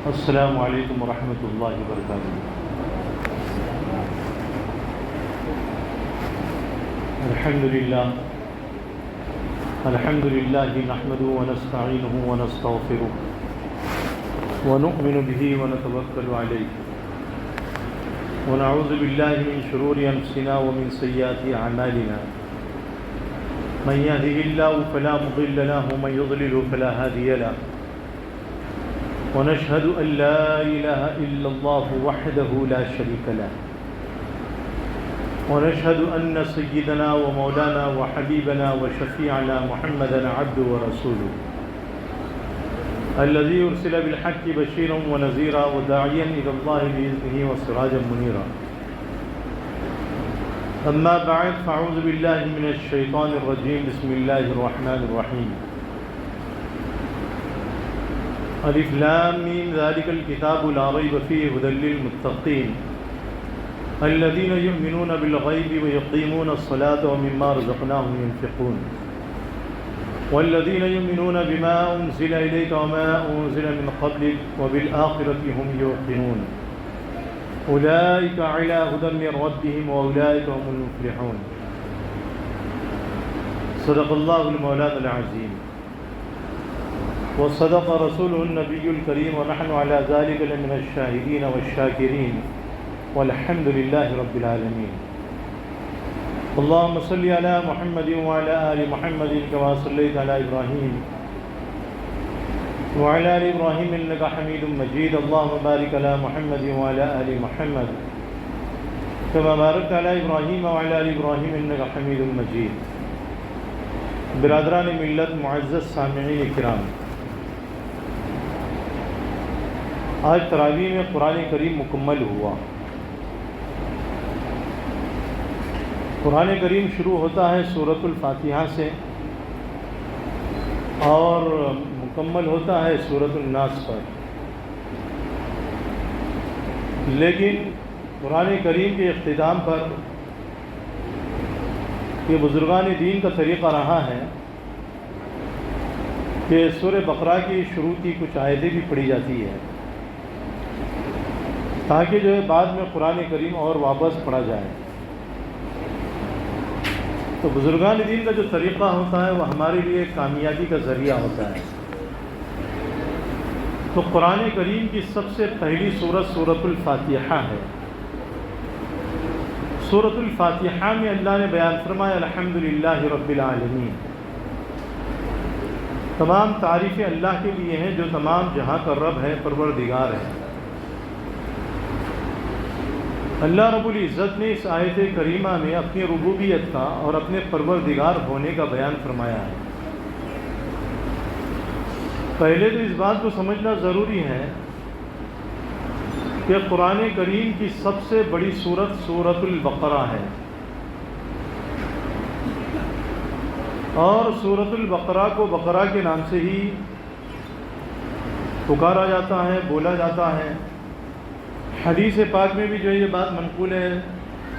السلام علیکم ورحمۃ اللہ وبرکاتہ۔ الحمد للہ نحمده ونستعینه ونستغفره ونؤمن به ونتوکل علیہ ونعوذ باللہ من شرور انفسنا ومن سیئات اعمالنا من يهده الله فلا مضل له ومن يضلل فلا هادي له ونشهد أن لا إله إلا الله وحده لا شريك له ونشهد أن سيدنا ومولانا وحبيبنا وشفيعنا محمدا عبده ورسوله الذي أرسل بالحق بشيرا ونذيرا وداعيا إلى الله بإذنه وسراجا منيرا أما بعد فأعوذ بالله من الشيطان الرجيم بسم الله الرحمن الرحيم الف لام میم ذلك الكتاب لا ريب فيه هدى للمتقين الذين يؤمنون بالغيب ويقيمون الصلاة ومما رزقناهم ينفقون والذين يؤمنون بما أنزل إليك وما أنزل من قبلك وبالآخرة هم يوقنون أولئك على هدى من ربهم وأولئك هم المفلحون صدق الله المولانا العظيم وصدق رسوله النبي الكريم ونحن على ذلك لمن الشاهدين والشاكرين والحمد لله رب العالمين اللهم صل على محمد وعلى آل محمد كما صليت على إبراهيم وعلى آل إبراهيم إنك حميد مجيد اللهم بارك على محمد وعلى آل محمد كما باركت على إبراهيم وعلى آل إبراهيم إنك حميد مجيد برادران ملت معزز سامعین کرام، آج تراویح میں قرآن کریم مکمل ہوا۔ قرآن کریم شروع ہوتا ہے سورۃ الفاتحہ سے اور مکمل ہوتا ہے سورۃ الناس پر، لیکن قرآن کریم کے اختتام پر یہ بزرگان دین کا طریقہ رہا ہے کہ سورہ بقرہ کی شروع کی کچھ آیتیں بھی پڑھی جاتی ہے تاکہ جو ہے بعد میں قرآن کریم اور واپس پڑھا جائے۔ تو بزرگان دین کا جو طریقہ ہوتا ہے وہ ہمارے لیے کامیابی کا ذریعہ ہوتا ہے۔ تو قرآن کریم کی سب سے پہلی سورت سورۃ الفاتحہ ہے۔ سورۃ الفاتحہ میں اللہ نے بیان فرمایا الحمدللہ رب العالمین، تمام تعریفیں اللہ کے لیے ہیں جو تمام جہاں کا رب ہے، پروردگار ہے۔ اللہ رب العزت نے اس آیت کریمہ میں اپنی ربوبیت کا اور اپنے پروردگار ہونے کا بیان فرمایا ہے۔ پہلے تو اس بات کو سمجھنا ضروری ہے کہ قرآن کریم کی سب سے بڑی سورت سورۃ البقرہ ہے، اور سورۃ البقرہ کو بقرہ کے نام سے ہی پکارا جاتا ہے، بولا جاتا ہے۔ حدیث پاک میں بھی جو یہ بات منقول ہے،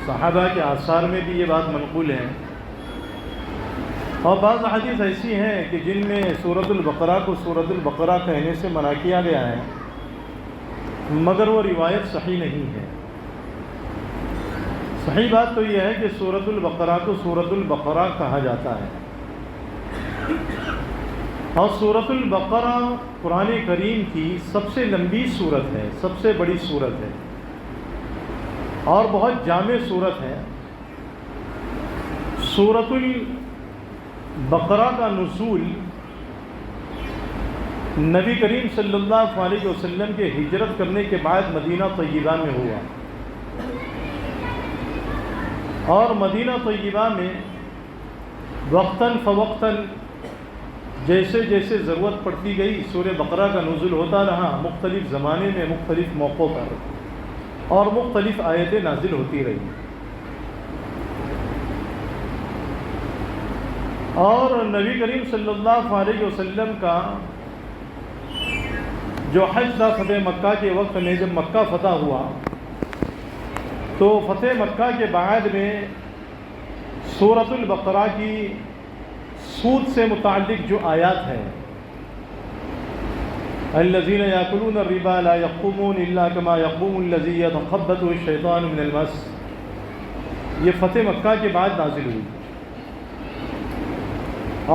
صحابہ کے آثار میں بھی یہ بات منقول ہے، اور بعض حدیث ایسی ہیں کہ جن میں سورۃ البقرہ کو سورۃ البقرہ کہنے سے منع کیا گیا ہے، مگر وہ روایت صحیح نہیں ہے۔ صحیح بات تو یہ ہے کہ سورۃ البقرہ کو سورۃ البقرہ کہا جاتا ہے، اور سورۃ البقرہ قرآن کریم کی سب سے لمبی سورت ہے، سب سے بڑی سورت ہے، اور بہت جامع سورت ہے۔ سورۃ البقرہ کا نزول نبی کریم صلی اللہ علیہ وسلم کے ہجرت کرنے کے بعد مدینہ طیبہ میں ہوا، اور مدینہ طیبہ میں وقتاً فوقتاً جیسے جیسے ضرورت پڑتی گئی سورہ بقرہ کا نزول ہوتا رہا، مختلف زمانے میں مختلف موقعوں پر، اور مختلف آیتیں نازل ہوتی رہی۔ اور نبی کریم صلی اللہ علیہ وسلم کا جو حج تھا فتح مکہ کے وقت میں، جب مکہ فتح ہوا تو فتح مکہ کے بعد میں سورۃ البقرہ کی سود سے متعلق جو آیات ہیں الذين يأكلون الربا لا يقومون إلا كما يقوم الذي يتخبطه الشيطان من المس. یہ فتح مکہ کے بعد نازل ہوئی.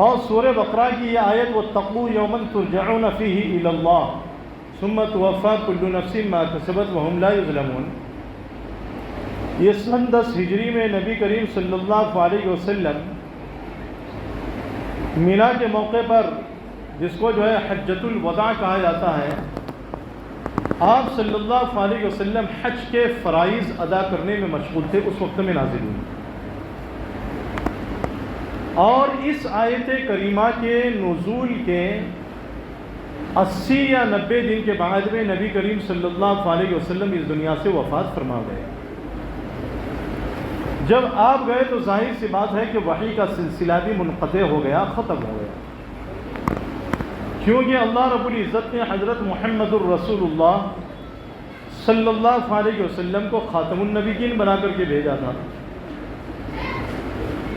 اور سورہ بقرہ کی یہ آیت واتقوا یوما ترجعون فیہ الی اللہ ثم توفی کل نفس ما کسبت وهم لا یظلمون. یہ سن 10 ہجری میں نبی کریم صلی اللہ علیہ وسلم مینا کے موقع پر، جس کو جو ہے حجۃ الوداع کہا جاتا ہے، آپ صلی اللہ علیہ وسلم حج کے فرائض ادا کرنے میں مشغول تھے. اس وقت میں نازل ہوئی. اور اس آیت کریمہ کے نزول کے 80 یا 90 دن کے بعد میں نبی کریم صلی اللہ علیہ وسلم اس دنیا سے وفات فرما گئے. جب آپ گئے تو ظاہر سی بات ہے کہ وحی کا سلسلہ بھی منقطع ہو گیا، ختم ہو گیا، کیونکہ اللہ رب العزت نے حضرت محمد الرسول اللہ صلی اللہ علیہ وسلم کو خاتم النبیین بنا کر کے بھیجا تھا.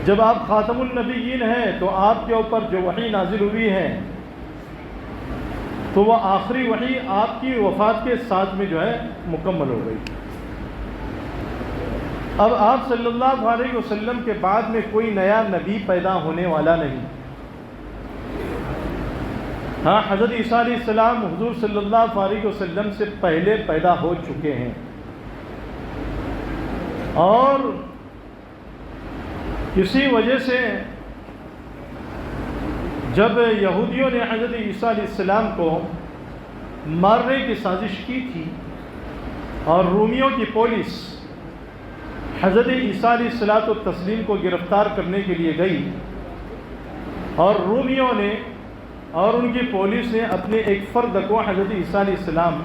جب آپ خاتم النبیین ہیں تو آپ کے اوپر جو وحی نازل ہوئی ہے تو وہ آخری وحی آپ کی وفات کے ساتھ میں جو ہے مکمل ہو گئی. اب آپ صلی اللہ علیہ وسلم کے بعد میں کوئی نیا نبی پیدا ہونے والا نہیں. ہاں، حضرت عیسیٰ علیہ السلام حضور صلی اللہ علیہ وسلم سے پہلے پیدا ہو چکے ہیں. اور اسی وجہ سے جب یہودیوں نے حضرت عیسیٰ علیہ السلام کو مارنے کی سازش کی تھی اور رومیوں کی پولیس حضرت عیسیٰ علیہ السلام کو گرفتار کرنے کے لیے گئی، اور رومیوں نے اور ان کی پولیس نے اپنے ایک فرد کو حضرت عیسیٰ علیہ السلام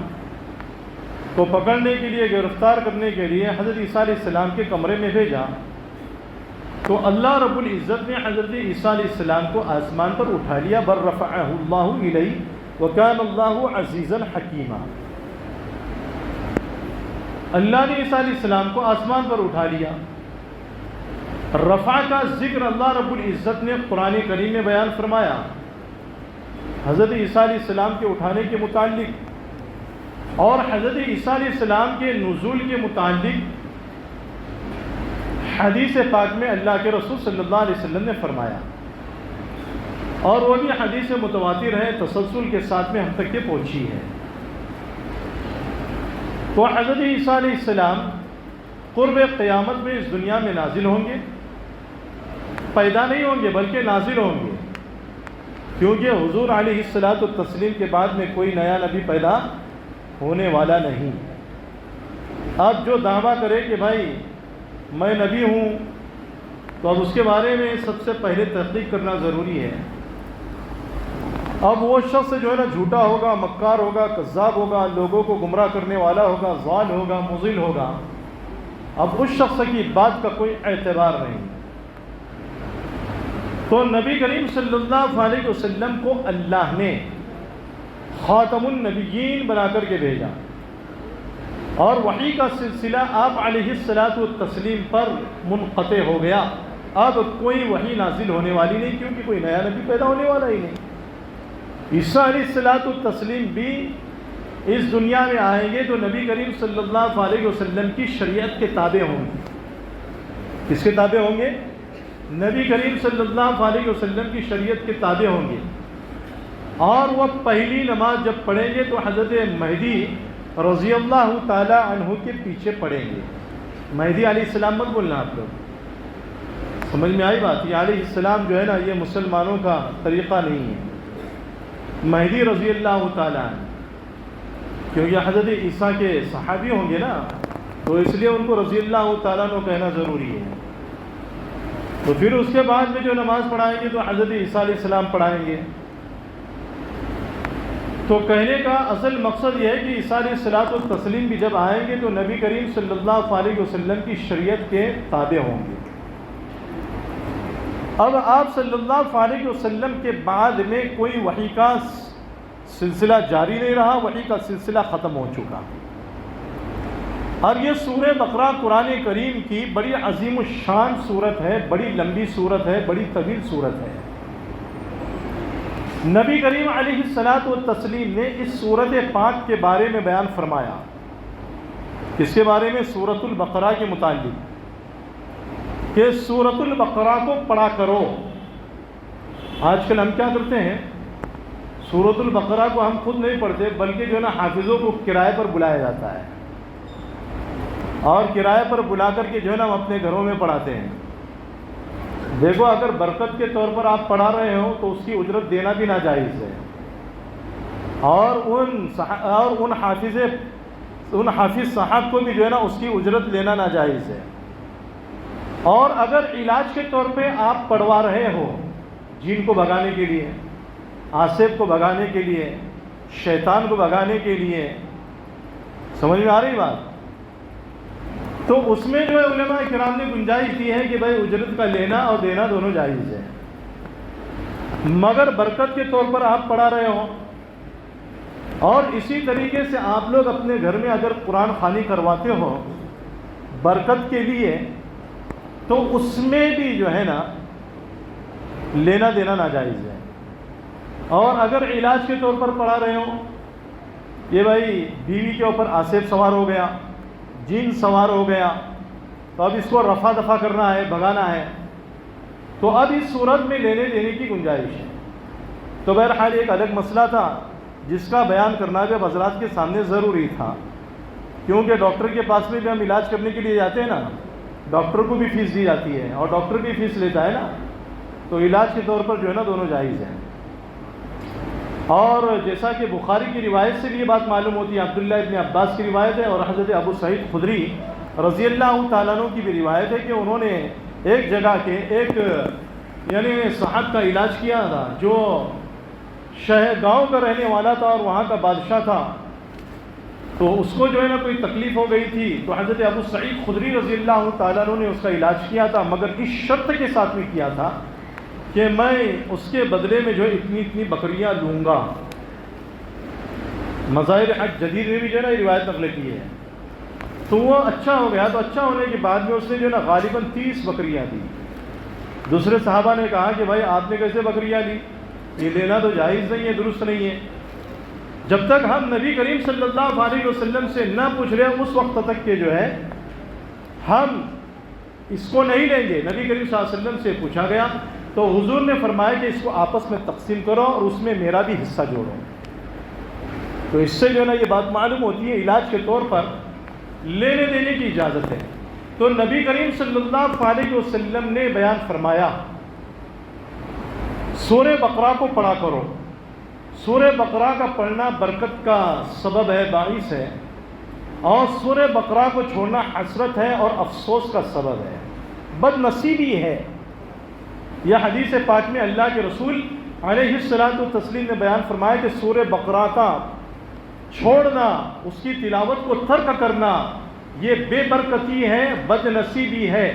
کو پکڑنے کے لیے، گرفتار کرنے کے لیے حضرت عیسیٰ علیہ السلام کے کمرے میں بھیجا، تو اللہ رب العزت نے حضرت عیسیٰ علیہ السلام کو آسمان پر اٹھا لیا. بل رفعہ اللہ الیہ وکان اللہ عزیزا حکیما. اللہ نے عیسیٰ علیہ السلام کو آسمان پر اٹھا لیا. رفع کا ذکر اللہ رب العزت نے قرآن کریم میں بیان فرمایا حضرت عیسیٰ علیہ السلام کے اٹھانے کے متعلق، اور حضرت عیسیٰ علیہ السلام کے نزول کے متعلق حدیث پاک میں اللہ کے رسول صلی اللہ علیہ وسلم نے فرمایا، اور وہ بھی حدیث متواتر ہے، تسلسل کے ساتھ میں ہم تک یہ پہنچی ہے. تو حضرت عیسیٰ علیہ السلام قرب قیامت میں اس دنیا میں نازل ہوں گے، پیدا نہیں ہوں گے بلکہ نازل ہوں گے، کیونکہ حضور علیہ السلام کے بعد میں کوئی نیا نبی پیدا ہونے والا نہیں. اب جو دعویٰ کرے کہ بھائی میں نبی ہوں، تو اب اس کے بارے میں سب سے پہلے تحقیق کرنا ضروری ہے. اب وہ شخص جو ہے نا جھوٹا ہوگا، مکار ہوگا، کذاب ہوگا، لوگوں کو گمراہ کرنے والا ہوگا، ضال ہوگا، مضل ہوگا. اب اس شخص کی بات کا کوئی اعتبار نہیں. تو نبی کریم صلی اللہ علیہ وسلم کو اللہ نے خاتم النبیین بنا کر کے بھیجا، اور وحی کا سلسلہ آپ علیہ السلام پر منقطع ہو گیا. اب کوئی وحی نازل ہونے والی نہیں، کیونکہ کوئی نیا نبی پیدا ہونے والا ہی نہیں. عیسیٰ علیہ السلام بھی اس دنیا میں آئیں گے تو نبی کریم صلی اللہ علیہ وسلم کی شریعت کے تابع ہوں گے. کس کے تابع ہوں گے؟ نبی کریم صلی اللہ علیہ وسلم کی شریعت کے تابع ہوں گے. اور وہ پہلی نماز جب پڑھیں گے تو حضرت مہدی رضی اللہ تعالی عنہ کے پیچھے پڑھیں گے. مہدی علیہ السلام مت بولنا آپ لوگ، سمجھ میں آئی بات؟ یہ علیہ السلام جو ہے نا، یہ مسلمانوں کا طریقہ نہیں ہے. مہدی رضی اللہ تعالی عنہ، کیونکہ حضرت عیسیٰ کے صحابی ہوں گے نا، تو اس لیے ان کو رضی اللہ تعالیٰ عنہ کہنا ضروری ہے. تو پھر اس کے بعد میں جو نماز پڑھائیں گے تو حضرت عیسیٰ علیہ السلام پڑھائیں گے. تو کہنے کا اصل مقصد یہ ہے کہ عیسیٰ علیہ السلام بھی جب آئیں گے تو نبی کریم صلی اللہ علیہ وسلم کی شریعت کے تابع ہوں گے. اب آپ صلی اللہ علیہ وسلم کے بعد میں کوئی وحی کا سلسلہ جاری نہیں رہا، وحی کا سلسلہ ختم ہو چکا. اور یہ سورہ بقرہ قرآن کریم کی بڑی عظیم الشان صورت ہے، بڑی لمبی صورت ہے، بڑی طویل صورت ہے. نبی کریم علیہ الصلاۃ والتسلیم نے اس سورۃ پاک کے بارے میں بیان فرمایا. کس کے بارے میں؟ سورۃ البقرہ کے متعلق، کہ سورۃ البقرہ کو پڑھا کرو. آج کل ہم کیا کرتے ہیں، سورۃ البقرہ کو ہم خود نہیں پڑھتے، بلکہ جو ہے نا حافظوں کو کرائے پر بلایا جاتا ہے، اور کرائے پر بلا کر کے جو ہے نا ہم اپنے گھروں میں پڑھاتے ہیں. دیکھو، اگر برکت کے طور پر آپ پڑھا رہے ہو تو اس کی اجرت دینا بھی ناجائز ہے، اور ان حافظ صاحب کو بھی جو ہے نا اس کی اجرت لینا ناجائز ہے. اور اگر علاج کے طور پہ آپ پڑھوا رہے ہو، جن کو بھگانے کے لیے، آصف کو بھگانے کے لیے، شیطان کو بھگانے کے لیے، سمجھ میں آ رہی بات؟ تو اس میں جو ہے علماء کرام نے گنجائش دی ہے کہ بھائی اجرت کا لینا اور دینا دونوں جائز ہے. مگر برکت کے طور پر آپ پڑھا رہے ہو، اور اسی طریقے سے آپ لوگ اپنے گھر میں اگر قرآن خوانی کرواتے ہو برکت کے لیے، تو اس میں بھی جو ہے نا لینا دینا ناجائز ہے. اور اگر علاج کے طور پر پڑھا رہے ہو، یہ بھائی بیوی کے اوپر آصف سوار ہو گیا، جن سوار ہو گیا، تو اب اس کو رفع دفع کرنا ہے، بھگانا ہے، تو اب اس صورت میں لینے دینے کی گنجائش ہے. تو بہرحال ایک الگ مسئلہ تھا جس کا بیان کرنا بھی اب حضرات کے سامنے ضروری تھا، کیونکہ ڈاکٹر کے پاس میں بھی ہم علاج کرنے کے لیے جاتے ہیں نا، ڈاکٹر کو بھی فیس دی جاتی ہے اور ڈاکٹر بھی فیس لیتا ہے نا، تو علاج کے طور پر جو ہے نا دونوں جائز ہیں. اور جیسا کہ بخاری کی روایت سے بھی یہ بات معلوم ہوتی ہے، عبداللہ ابن عباس کی روایت ہے، اور حضرت ابو سعید خدری رضی اللہ تعالیٰ عنہ کی بھی روایت ہے کہ انہوں نے ایک جگہ کے ایک یعنی صاحب کا علاج کیا تھا، جو شہر گاؤں کا رہنے والا تھا اور وہاں کا بادشاہ تھا. تو اس کو جو ہے نا کوئی تکلیف ہو گئی تھی، تو حضرت ابو سعید خدری رضی اللہ تعالیٰ عنہ نے اس کا علاج کیا تھا، مگر اس شرط کے ساتھ میں کیا تھا کہ میں اس کے بدلے میں جو ہے اتنی بکریاں لوں گا. مظاہر حج جدید میں بھی جو ہے نا یہ روایت نقل کی ہے. تو وہ اچھا ہو گیا، تو اچھا ہونے کے بعد میں اس نے جو ہے نا غالباً 30 بکریاں دی. دوسرے صحابہ نے کہا کہ بھائی آپ نے کیسے بکریاں لی، یہ لینا تو جائز نہیں ہے، درست نہیں ہے. جب تک ہم نبی کریم صلی اللہ علیہ وسلم سے نہ پوچھ رہے اس وقت تک کہ جو ہے ہم اس کو نہیں لیں گے. نبی کریم صلی اللہ علیہ وسلم سے پوچھا گیا تو حضور نے فرمایا کہ اس کو آپس میں تقسیم کرو اور اس میں میرا بھی حصہ جوڑو. تو اس سے جو ہے نا یہ بات معلوم ہوتی ہے علاج کے طور پر لینے دینے کی اجازت ہے. تو نبی کریم صلی اللہ علیہ وسلم نے بیان فرمایا سورہ بقرہ کو پڑھا کرو. سورہ بقرہ کا پڑھنا برکت کا سبب ہے، باعث ہے، اور سورہ بقرہ کو چھوڑنا حسرت ہے اور افسوس کا سبب ہے، بد نصیبی ہے. یہ حدیث پاک میں اللہ کے رسول علیہ الصلاۃ والتسلیم نے بیان فرمایا کہ سورہ بقرہ کا چھوڑنا، اس کی تلاوت کو ترک کرنا، یہ بے برکتی ہے، بد نصیبی ہے.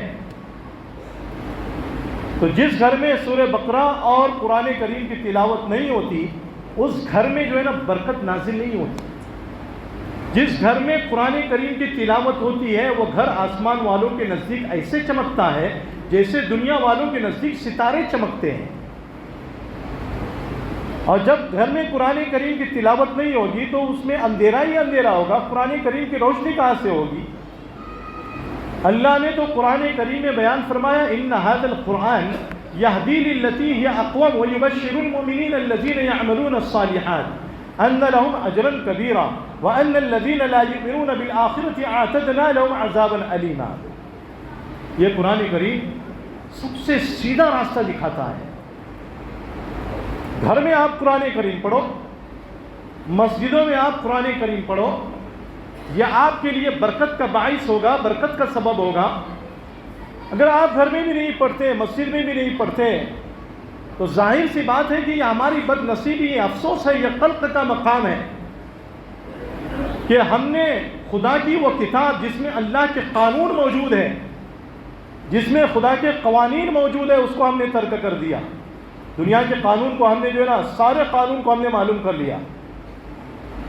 تو جس گھر میں سورہ بقرہ اور قرآن کریم کی تلاوت نہیں ہوتی اس گھر میں جو ہے نا برکت نازل نہیں ہوتی. جس گھر میں قرآن کریم کی تلاوت ہوتی ہے وہ گھر آسمان والوں کے نزدیک ایسے چمکتا ہے جیسے دنیا والوں کے نزدیک ستارے چمکتے ہیں. اور جب گھر میں قرآن کریم کی تلاوت نہیں ہوگی تو اس میں اندھیرا ہی اندھیرا ہوگا، قرآن کریم کی روشنی کہاں سے ہوگی؟ اللہ نے تو قرآن کریم میں بیان فرمایا ان هذا القرآن یہدی للتی ہی اقوم ویبشر المؤمنین الذین یعملون الصالحات ان لهم اجرا کبیرا وان الذین لا یؤمنون بالآخرۃ اعتدنا لهم عذابا الیما. یہ قرآن کریم سب سے سیدھا راستہ دکھاتا ہے. گھر میں آپ قرآن کریم پڑھو، مسجدوں میں آپ قرآن کریم پڑھو، یہ آپ کے لیے برکت کا باعث ہوگا، برکت کا سبب ہوگا. اگر آپ گھر میں بھی نہیں پڑھتے، مسجد میں بھی نہیں پڑھتے تو ظاہر سی بات ہے کہ یہ ہماری بد نصیبی ہے، افسوس ہے، یہ قلق کا مقام ہے کہ ہم نے خدا کی وہ کتاب جس میں اللہ کے قانون موجود ہے، جس میں خدا کے قوانین موجود ہے، اس کو ہم نے ترک کر دیا. دنیا کے قانون کو ہم نے جو ہے نا سارے قانون کو ہم نے معلوم کر لیا.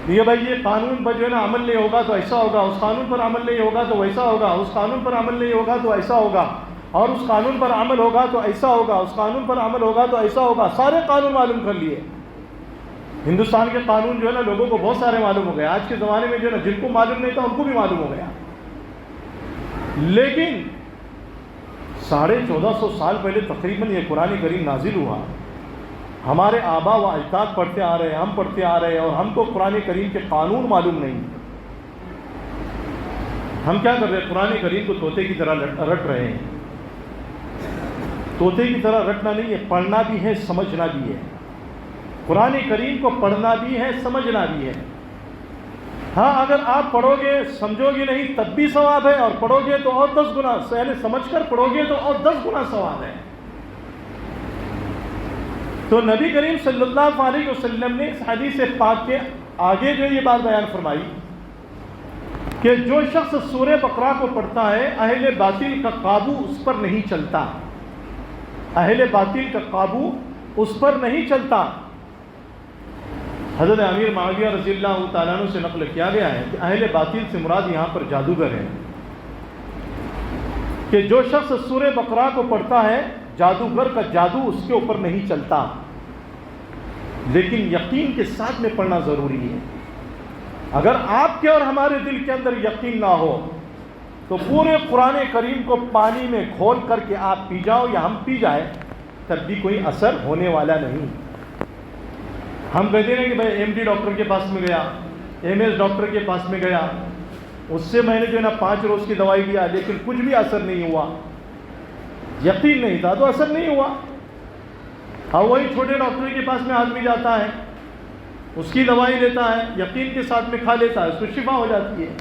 یہ بھائی یہ قانون پر جو ہے نا عمل نہیں ہوگا تو ایسا ہوگا، اس قانون پر عمل نہیں ہوگا تو ویسا ہوگا، اس قانون پر عمل نہیں ہوگا تو ایسا ہوگا، اور اس قانون پر عمل ہوگا تو ایسا ہوگا، اس قانون پر عمل ہوگا تو ایسا ہوگا. سارے قانون معلوم کر لیے ہندوستان کے قانون جو ہے نا لوگوں کو بہت سارے معلوم ہو گئے. آج کے زمانے میں جو ہے نا جن کو معلوم نہیں تھا ان کو بھی معلوم ہو گیا. لیکن 1450 سال پہلے تقریباً یہ قرآن کریم نازل ہوا. ہمارے آبا و اجداد پڑھتے آ رہے ہیں, ہم پڑھتے آ رہے ہیں, اور ہم کو قرآن کریم کے قانون معلوم نہیں. ہم کیا کر رہے ہیں؟ قرآن کریم کو طوطے کی طرح رٹ رہے ہیں. طوطے کی طرح رٹنا نہیں ہے, پڑھنا بھی ہے, سمجھنا بھی ہے. قرآن کریم کو پڑھنا بھی ہے, سمجھنا بھی ہے. ہاں, اگر آپ پڑھو گے سمجھو گے نہیں تب بھی ثواب ہے, اور پڑھو گے تو اور 10 گنا, پہلے سمجھ کر پڑھو گے تو اور 10 گنا ثواب ہے. تو نبی کریم صلی اللہ علیہ وسلم نے اس حدیث پاک کے آگے جو یہ بات بیان فرمائی کہ جو شخص سورہ بقرہ کو پڑھتا ہے اہل باطل کا قابو اس پر نہیں چلتا. اہل باطل کا قابو اس پر نہیں چلتا. حضرت امیر معاویہ رضی اللہ تعالیٰ عنہ سے نقل کیا گیا ہے کہ اہل باطل سے مراد یہاں پر جادوگر ہے, کہ جو شخص سورہ بقرہ کو پڑھتا ہے جادوگر کا جادو اس کے اوپر نہیں چلتا. لیکن یقین کے ساتھ میں پڑھنا ضروری ہے. اگر آپ کے اور ہمارے دل کے اندر یقین نہ ہو تو پورے قرآن کریم کو پانی میں گھول کر کے آپ پی جاؤ یا ہم پی جائیں تب بھی کوئی اثر ہونے والا نہیں. ہم کہتے ہیں کہ بھائی ایم ڈی ڈاکٹر کے پاس میں گیا, ایم ایس ڈاکٹر کے پاس میں گیا, اس سے میں نے جو ہے نا 5 روز کی دوائی لیا لیکن کچھ بھی اثر نہیں ہوا. یقین نہیں تھا تو اثر نہیں ہوا. ہاں, وہی چھوٹے ڈاکٹر کے پاس میں آدمی جاتا ہے, اس کی دوائی لیتا ہے, یقین کے ساتھ میں کھا لیتا ہے, اس کو شفا ہو جاتی ہے.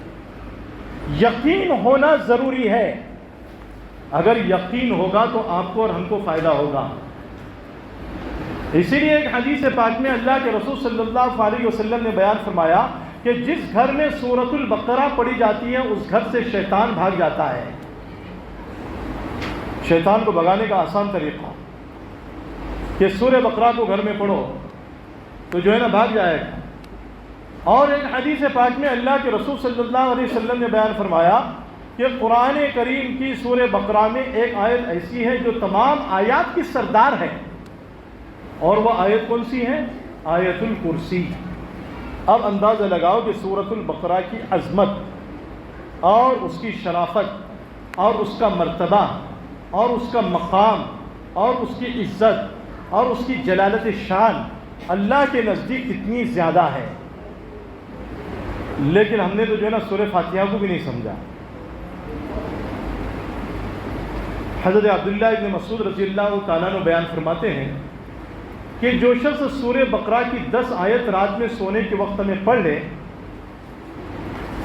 یقین ہونا ضروری ہے. اگر یقین ہوگا تو آپ کو اور ہم کو فائدہ ہوگا. اسی لیے ایک حدیث پاک میں اللہ کے رسول صلی اللہ علیہ وسلم نے بیان فرمایا کہ جس گھر میں سورۃ البقرہ پڑھی جاتی ہے اس گھر سے شیطان بھاگ جاتا ہے. شیطان کو بھگانے کا آسان طریقہ کہ سورہ بقرہ کو گھر میں پڑھو تو جو ہے نا بھاگ جائے گا. اور ایک حدیث پاک میں اللہ کے رسول صلی اللہ علیہ وسلم نے بیان فرمایا کہ قرآن کریم کی سورہ بقرہ میں ایک آیت ایسی ہے جو تمام آیات کی سردار ہے, اور وہ آیت کون سی ہے؟ آیت الکرسی. اب اندازہ لگاؤ کہ سورۃ البقرہ کی عظمت اور اس کی شرافت اور اس کا مرتبہ اور اس کا مقام اور اس کی عزت اور اس کی جلالت شان اللہ کے نزدیک کتنی زیادہ ہے. لیکن ہم نے تو جو ہے نا سورہ فاتحہ کو بھی نہیں سمجھا. حضرت عبداللہ ابن مسعود رضی اللہ تعالیٰ عنہ بیان فرماتے ہیں کہ جو شخص سورہ بقرہ کی 10 آیت رات میں سونے کے وقت میں پڑھ لے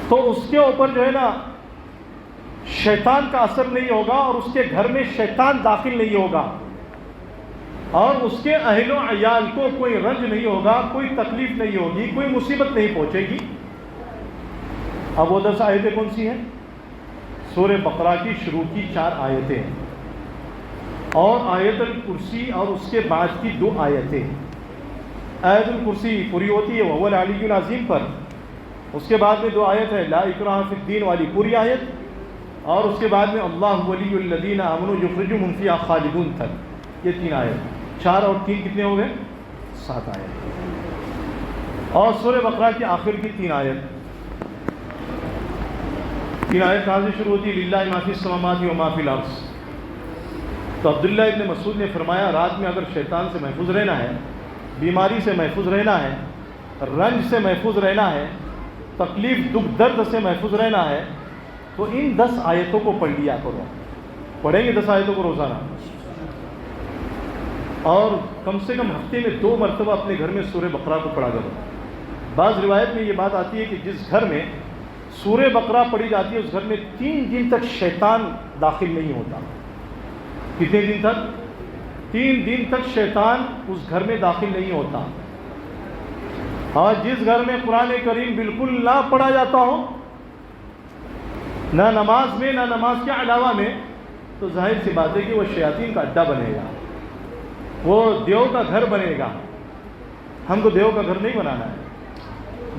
تو اس کے اوپر جو ہے نا شیطان کا اثر نہیں ہوگا, اور اس کے گھر میں شیطان داخل نہیں ہوگا, اور اس کے اہل و عیال کو کوئی رنج نہیں ہوگا, کوئی تکلیف نہیں ہوگی, کوئی مصیبت نہیں پہنچے گی. اب وہ 10 آیتیں کون سی ہیں؟ سورہ بقرہ کی شروع کی 4 آیتیں اور آیت الکرسی اور اس کے بعد کی 2 آیتیں. آیت الکرسی پوری ہوتی ہے وَهُوَ الْعَلِيُّ الْعَظِيمُ پر, اس کے بعد میں 2 آیت ہے لا اکراہ فی الدین والی پوری آیت, اور اس کے بعد میں اللہ ولی الذین آمنوا یخرجہم فیہا خالدون تک. یہ 3 آیت. 4 اور 3 کتنے ہو گئے؟ 7 آیت. اور سورہ بقرہ کی آخر کی 3 آیت. 3 آیت کہاں سے شروع ہوتی ہے؟ للہ ما فی السماوات و ما فی الارض. تو عبداللہ ابن مسعود نے فرمایا رات میں اگر شیطان سے محفوظ رہنا ہے, بیماری سے محفوظ رہنا ہے, رنج سے محفوظ رہنا ہے, تکلیف دکھ درد سے محفوظ رہنا ہے تو ان 10 آیتوں کو پڑھ لیا کرو. پڑھیں گے 10 آیتوں کو روزانہ, اور کم سے کم ہفتے میں 2 مرتبہ اپنے گھر میں سورہ بقرہ کو پڑھا کرو. بعض روایت میں یہ بات آتی ہے کہ جس گھر میں سورہ بقرہ پڑھی جاتی ہے اس گھر میں 3 دن تک شیطان داخل نہیں ہوتا. کتنے دن تک؟ 3 دن تک شیطان اس گھر میں داخل نہیں ہوتا. اور جس گھر میں قرآن کریم بالکل نہ پڑھا جاتا ہو, نہ نماز میں نہ نماز کے علاوہ میں, تو ظاہر سی بات ہے کہ وہ شیاطین کا اڈا بنے گا, وہ دیو کا گھر بنے گا. ہم کو دیو کا گھر نہیں بنانا ہے.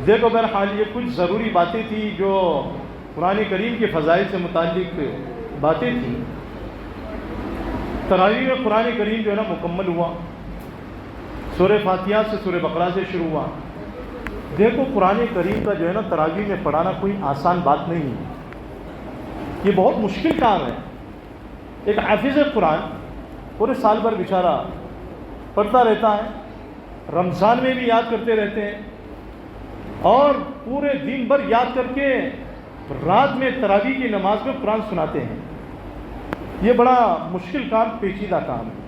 دیکھو بہرحال یہ کچھ ضروری باتیں تھیں جو قرآن کریم کے فضائل سے متعلق باتیں تھیں. تراویح میں قرآن کریم جو ہے نا مکمل ہوا. سورہ فاتحہ سے سورہ بقرہ سے شروع ہوا۔ دیکھو قرآن کریم کا جو ہے نا تراویح میں پڑھانا کوئی آسان بات نہیں ہے، یہ بہت مشکل کام ہے۔ ایک حافظ قرآن پورے سال بھر بیچارہ پڑھتا رہتا ہے، رمضان میں بھی یاد کرتے رہتے ہیں اور پورے دن بھر یاد کر کے رات میں تراویح کی نماز میں قرآن سناتے ہیں۔ یہ بڑا مشکل کام، پیچیدہ کام ہے۔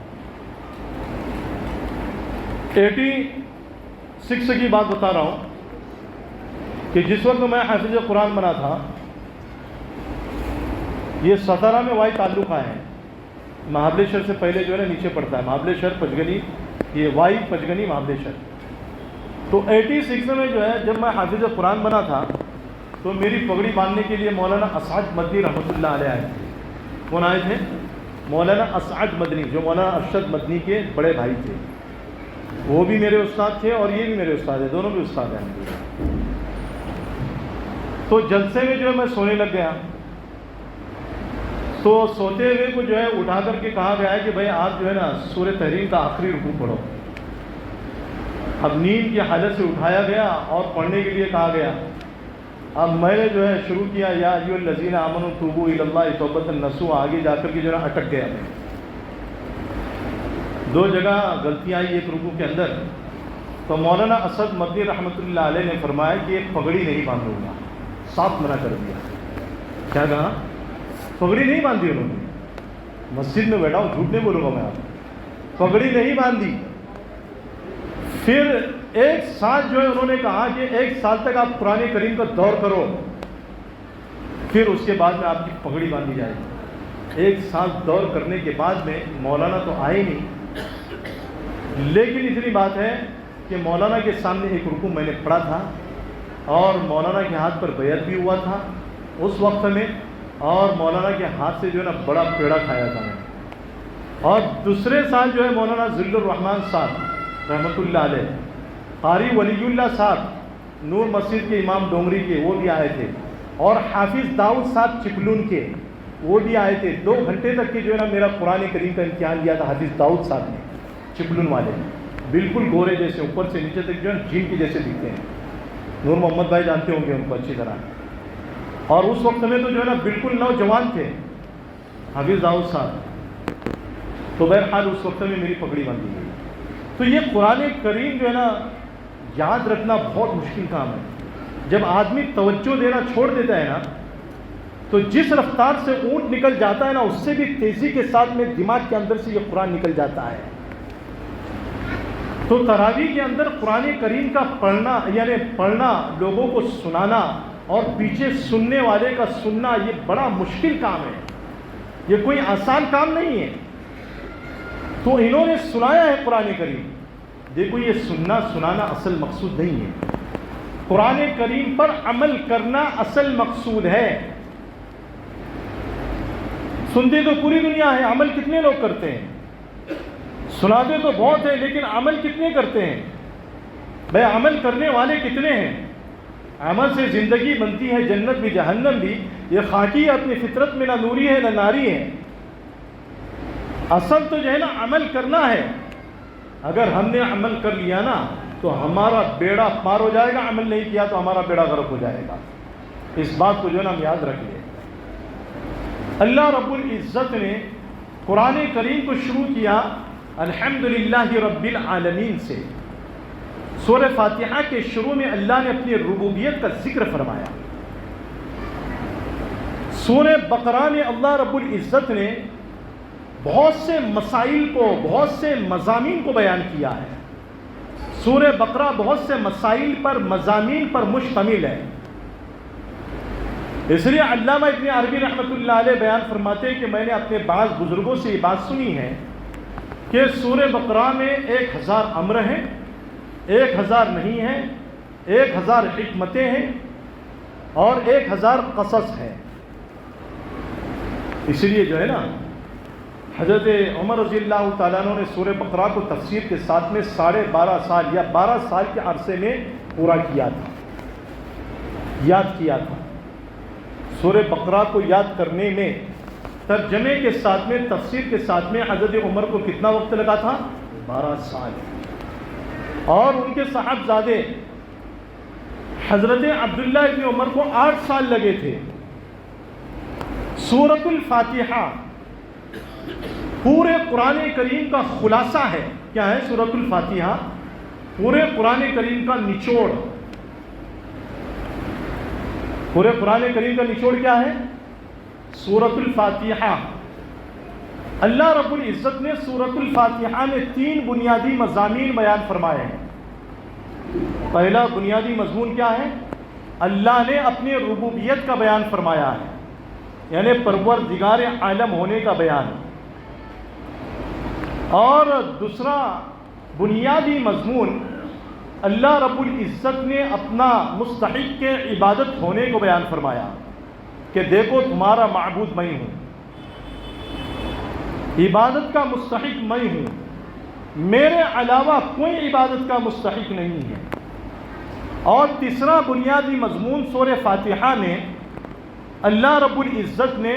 86 کی بات بتا رہا ہوں کہ جس وقت میں حافظ قرآن بنا تھا، یہ 17 میں وائی تعلق آئے ہیں۔ مہابلیشور سے پہلے جو ہے نا نیچے پڑتا ہے، مہابلیشور پچگنی، یہ وائی پچگنی مہابلیشور۔ تو 86 میں جو ہے جب میں حافظ قرآن بنا تھا تو میری پگڑی باندھنے کے لیے مولانا اسعد مدنی رحمۃ اللہ علیہ آئے تھے۔ کون آئے تھے؟ مولانا اسعد مدنی، جو مولانا ارشد مدنی کے بڑے بھائی تھے۔ وہ بھی میرے استاد تھے اور یہ بھی میرے استاد ہیں، دونوں بھی استاد ہیں۔ تو جلسے میں جو ہے میں سونے لگ گیا، تو سوتے ہوئے کو جو ہے اٹھا کر کے کہا گیا ہے کہ بھائی آپ جو ہے نا سورہ تحریم کا آخری رکوع پڑھو۔ اب نیند کی حالت سے اٹھایا گیا اور پڑھنے کے لیے کہا گیا۔ اب میں نے جو ہے شروع کیا یا ایھا الذین آمنوا توبوا الی اللہ توبۃ نصوحا، آگے جا کر کے جو ہے اٹک گیا میں۔ 2 جگہ غلطیاں آئی ایک رکوع کے اندر۔ تو مولانا اسد مدنی رحمۃ اللہ علیہ نے فرمایا کہ ایک پگڑی نہیں باندھوں گا، صاف منع کر دیا۔ کیا کہا؟ پگڑی نہیں باندھی انہوں نے، مسجد میں بیٹھا ہوں، جھوٹ نہیں بولوں گا میں آپ، پگڑی نہیں باندھی۔ پھر 1 سال جو ہے انہوں نے کہا کہ 1 سال تک آپ قرآن کریم کا دور کرو، پھر اس کے بعد میں آپ کی پگڑی باندھی جائے گی۔ 1 سال دور کرنے کے بعد میں مولانا تو آئے نہیں، لیکن اتنی بات ہے کہ مولانا کے سامنے ایک رکوع میں نے پڑھا تھا اور مولانا کے ہاتھ پر بیعت بھی ہوا تھا اس وقت میں، اور مولانا کے ہاتھ سے جو ہے نا بڑا پیڑا کھایا تھا میں۔ اور دوسرے سال جو ہے مولانا ذل الرحمان صاحب رحمۃ اللہ علیہ، قاری ولی اللہ صاحب نور مسجد کے امام ڈونگری کے، وہ بھی آئے تھے، اور حافظ داؤد صاحب چپلون کے، وہ بھی آئے تھے۔ 2 گھنٹے تک کے جو ہے نا میرا قرآن کریم کا امتحان لیا تھا حافظ داؤد صاحب نے، چپلون والے، بالکل گورے جیسے، اوپر سے نیچے تک جو ہے جن کے جیسے دکھتے ہیں۔ نور محمد بھائی جانتے ہوں گے ان کو اچھی طرح، اور اس وقت میں تو جو ہے نا بالکل نوجوان تھے حافظ داؤد صاحب۔ تو بہرحال اس وقت میں میری پگڑی باندھی گئی۔ تو یہ قرآن کریم جو ہے نا یاد رکھنا بہت مشکل کام ہے۔ جب آدمی توجہ دینا چھوڑ دیتا ہے نا، تو جس رفتار سے اونٹ نکل جاتا ہے نا، اس سے بھی تیزی کے ساتھ میں دماغ کے اندر سے یہ قرآن نکل جاتا ہے۔ تو تراویح کے اندر قرآن کریم کا پڑھنا، یعنی پڑھنا، لوگوں کو سنانا اور پیچھے سننے والے کا سننا، یہ بڑا مشکل کام ہے، یہ کوئی آسان کام نہیں ہے۔ تو انہوں نے سنایا ہے قرآن کریم۔ دیکھو یہ سننا سنانا اصل مقصود نہیں ہے، قرآن کریم پر عمل کرنا اصل مقصود ہے۔ سنتے تو پوری دنیا ہے، عمل کتنے لوگ کرتے ہیں؟ سناتے تو بہت ہیں، لیکن عمل کتنے کرتے ہیں؟ بھائی عمل کرنے والے کتنے ہیں؟ عمل سے زندگی بنتی ہے، جنت بھی جہنم بھی۔ یہ خاکی ہے، اپنی فطرت میں نہ نوری ہے نہ ناری ہے۔ اصل تو جو ہے نا عمل کرنا ہے۔ اگر ہم نے عمل کر لیا نا تو ہمارا بیڑا پار ہو جائے گا، عمل نہیں کیا تو ہمارا بیڑا غرق ہو جائے گا۔ اس بات کو جو ہے نا ہم یاد رکھ لیں۔ اللہ رب العزت نے قرآن کریم کو شروع کیا الحمدللہ رب العالمین سے۔ سورہ فاتحہ کے شروع میں اللہ نے اپنی ربوبیت کا ذکر فرمایا۔ سورہ بقرہ میں اللہ رب العزت نے بہت سے مسائل کو، بہت سے مضامین کو بیان کیا ہے۔ سورہ بقرہ بہت سے مسائل پر، مضامین پر مشتمل ہے۔ اس لیے علامہ ابن عربی رحمۃ اللہ علیہ بیان فرماتے ہیں کہ میں نے اپنے بعض بزرگوں سے یہ بات سنی ہے کہ سورہ بقرہ میں 1000 امر ہیں، 1000 نہیں ہیں، 1000 حکمتیں ہیں اور 1000 قصص ہیں۔ اس لیے جو ہے نا حضرت عمر رضی اللہ تعالیٰ عنہ نے سورہ بقرہ کو تفسیر کے ساتھ میں 12.5 سال یا 12 سال کے عرصے میں پورا کیا تھا، یاد کیا تھا۔ سورہ بقرہ کو یاد کرنے میں، ترجمے کے ساتھ میں، تفسیر کے ساتھ میں حضرت عمر کو کتنا وقت لگا تھا؟ 12 سال۔ اور ان کے صاحبزادے حضرت عبداللہ ابن عمر کو 8 سال لگے تھے۔ سورۃ الفاتحہ پورے قرآن کریم کا خلاصہ ہے۔ کیا ہے سورۃ الفاتحہ؟ پورے قرآن کریم کا نچوڑ۔ پورے قرآن کریم کا نچوڑ کیا ہے؟ سورۃ الفاتحہ۔ اللہ رب العزت نے سورۃ الفاتحہ میں 3 بنیادی مضامین بیان فرمائے ہیں۔ پہلا بنیادی مضمون کیا ہے؟ اللہ نے اپنی ربوبیت کا بیان فرمایا ہے، یعنی پروردگار عالم ہونے کا بیان۔ اور دوسرا بنیادی مضمون اللہ رب العزت نے اپنا مستحق کے عبادت ہونے کو بیان فرمایا کہ دیکھو تمہارا معبود میں ہوں، عبادت کا مستحق میں ہوں، میرے علاوہ کوئی عبادت کا مستحق نہیں ہے۔ اور تیسرا بنیادی مضمون سورہ فاتحہ میں اللہ رب العزت نے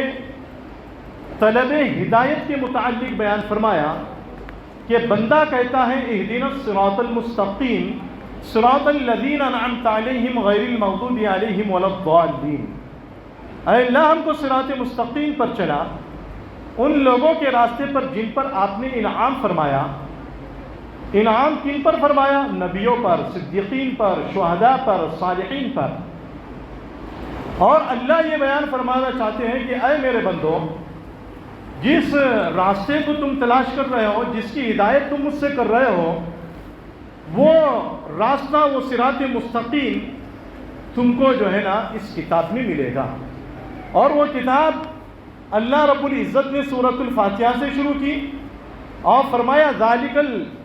طلب ہدایت کے متعلق بیان فرمایا کہ بندہ کہتا ہے اہدنا الصراط المستقیم صراط الذین انعمت علیہم غیر المغضوب علیہم ولا الضالین، اے اللہ ہم کو صراط مستقیم پر چلا، ان لوگوں کے راستے پر جن پر آپ نے انعام فرمایا۔ انعام کن پر فرمایا؟ نبیوں پر، صدیقین پر، شہداء پر، صالحین پر۔ اور اللہ یہ بیان فرمانا چاہتے ہیں کہ اے میرے بندو، جس راستے کو تم تلاش کر رہے ہو، جس کی ہدایت تم مجھ سے کر رہے ہو، وہ راستہ، وہ صراط مستقیم تم کو جو ہے نا اس کتاب میں ملے گا۔ اور وہ کتاب اللہ رب العزت نے سورۃ الفاتحہ سے شروع کی اور فرمایا ذالک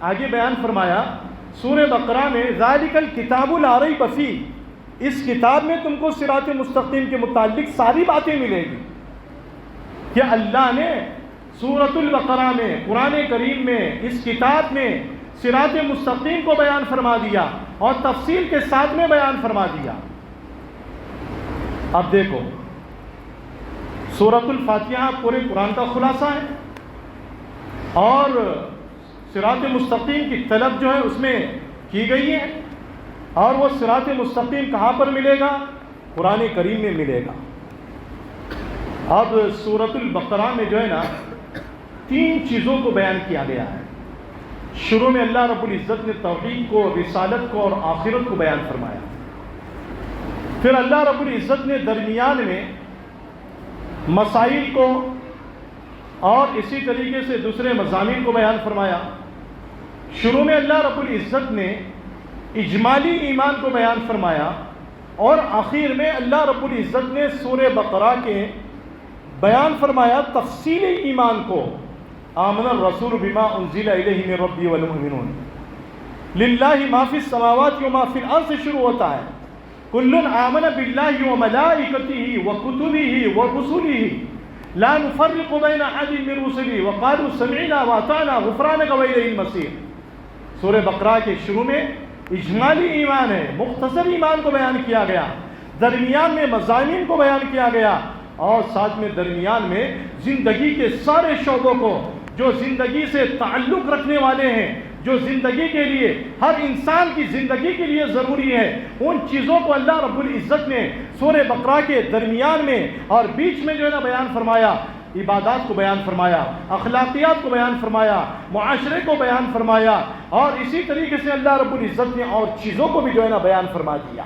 آگے بیان فرمایا سورہ بقرہ میں ذالک الکتاب لا ریب فیہ، اس کتاب میں تم کو صراط مستقیم کے متعلق ساری باتیں ملے گی۔ کہ اللہ نے سورۃ البقرہ میں، قرآن کریم میں، اس کتاب میں صراط مستقیم کو بیان فرما دیا اور تفصیل کے ساتھ میں بیان فرما دیا۔ اب دیکھو سورۃ الفاتحہ پورے قرآن کا خلاصہ ہے، اور صراط مستقیم کی طلب جو ہے اس میں کی گئی ہے، اور وہ صراط مستقیم کہاں پر ملے گا؟ قرآن کریم میں ملے گا۔ اب سورۃ البقرہ میں جو ہے نا 3 چیزوں کو بیان کیا گیا ہے۔ شروع میں اللہ رب العزت نے توحید کو، رسالت کو اور آخرت کو بیان فرمایا۔ پھر اللہ رب العزت نے درمیان میں مسائل کو اور اسی طریقے سے دوسرے مضامین کو بیان فرمایا۔ شروع میں اللہ رب العزت نے اجمالی ایمان کو بیان فرمایا، اور آخر میں اللہ رب العزت نے سورہ بقرہ کے بیان فرمایا تفصیلی ایمان کو۔ آمن الرسول بما انزل الیہ من ربی والمؤمنون للہ ما فی السماوات وما فی الارض سے شروع ہوتا ہے۔ کل آمن باللہ وملائکتہ وکتبہ ورسلہ لا نفرق بین احد من رسلہ وقالوا سمعنا واطعنا غفرانک والیہ المصیر۔ سورہ بقرہ کے شروع میں اجمالی ایمان ہے، مختصر ایمان کو بیان کیا گیا، درمیان میں مضامین کو بیان کیا گیا، اور ساتھ میں درمیان میں زندگی کے سارے شعبوں کو جو زندگی سے تعلق رکھنے والے ہیں، جو زندگی کے لیے، ہر انسان کی زندگی کے لیے ضروری ہے، ان چیزوں کو اللہ رب العزت نے سورہ بقرہ کے درمیان میں اور بیچ میں جو ہے نا بیان فرمایا۔ عبادات کو بیان فرمایا، اخلاقیات کو بیان فرمایا، معاشرے کو بیان فرمایا، اور اسی طریقے سے اللہ رب العزت نے اور چیزوں کو بھی جو ہے نا بیان فرما دیا۔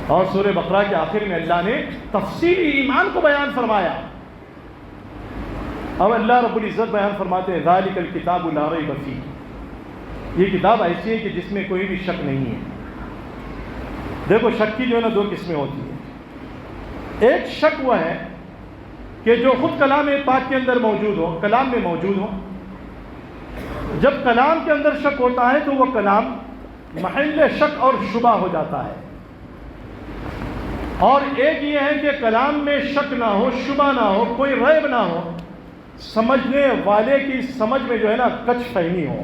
اور سورہ بقرہ کے آخر میں اللہ نے تفصیلی ایمان کو بیان فرمایا۔ اب اللہ رب العزت بیان فرماتے ہیں ذالک الکتاب لا ریب فیہ، یہ کتاب ایسی ہے کہ جس میں کوئی بھی شک نہیں ہے۔ دیکھو شک کی جو ہے نا 2 قسمیں ہوتی ہیں۔ ایک شک وہ ہے کہ جو خود کلام پاک کے اندر موجود ہو، کلام میں موجود ہو۔ جب کلام کے اندر شک ہوتا ہے تو وہ کلام محل شک اور شبہ ہو جاتا ہے۔ اور ایک یہ ہے کہ کلام میں شک نہ ہو، شبہ نہ ہو، کوئی ریب نہ ہو، سمجھنے والے کی سمجھ میں جو ہے نا کچھ فہمی ہو۔